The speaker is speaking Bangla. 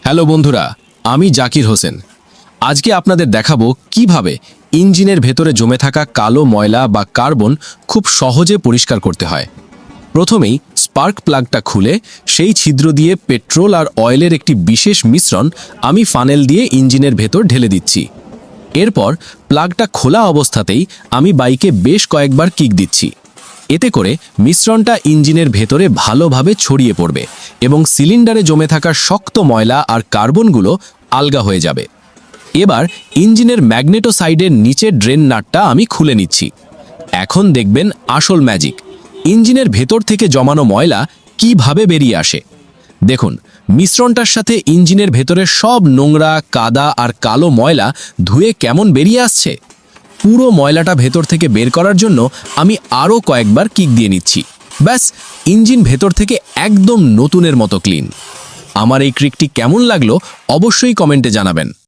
হ্যালো বন্ধুরা, আমি জাকির হোসেন। আজকে আপনাদের দেখাবো কিভাবে ইঞ্জিনের ভেতরে জমে থাকা কালো ময়লা বা কার্বন খুব সহজে পরিষ্কার করতে হয়। প্রথমেই স্পার্ক প্লাগটা খুলে সেই ছিদ্র দিয়ে পেট্রোল আর অয়েলের একটি বিশেষ মিশ্রণ আমি ফানেল দিয়ে ইঞ্জিনের ভেতর ঢেলে দিচ্ছি। এরপর প্লাগটা খোলা অবস্থাতেই আমি বাইকে বেশ কয়েকবার কিক দিচ্ছি। এতে করে মিশ্রণটা ইঞ্জিনের ভেতরে ভালোভাবে ছড়িয়ে পড়বে এবং সিলিন্ডারে জমে থাকা শক্ত ময়লা আর কার্বনগুলো আলগা হয়ে যাবে। এবার ইঞ্জিনের ম্যাগনেটোসাইডের নিচের ড্রেন নাটটা আমি খুলে নিচ্ছি। এখন দেখবেন আসল ম্যাজিক, ইঞ্জিনের ভেতর থেকে জমানো ময়লা কিভাবে বেরিয়ে আসে। দেখুন, মিশ্রণটার সাথে ইঞ্জিনের ভেতরে সব নোংরা, কাদা আর কালো ময়লা ধুয়ে কেমন বেরিয়ে আসছে। পুরো ময়লাটা ভেতর থেকে বের করার জন্য আমি আরও কয়েকবার কিক দিয়ে নিচ্ছি। ব্যাস, ইঞ্জিন ভেতর থেকে একদম নতুনের মতো ক্লিন। আমার এই ট্রিকটি কেমন লাগলো অবশ্যই কমেন্টে জানাবেন।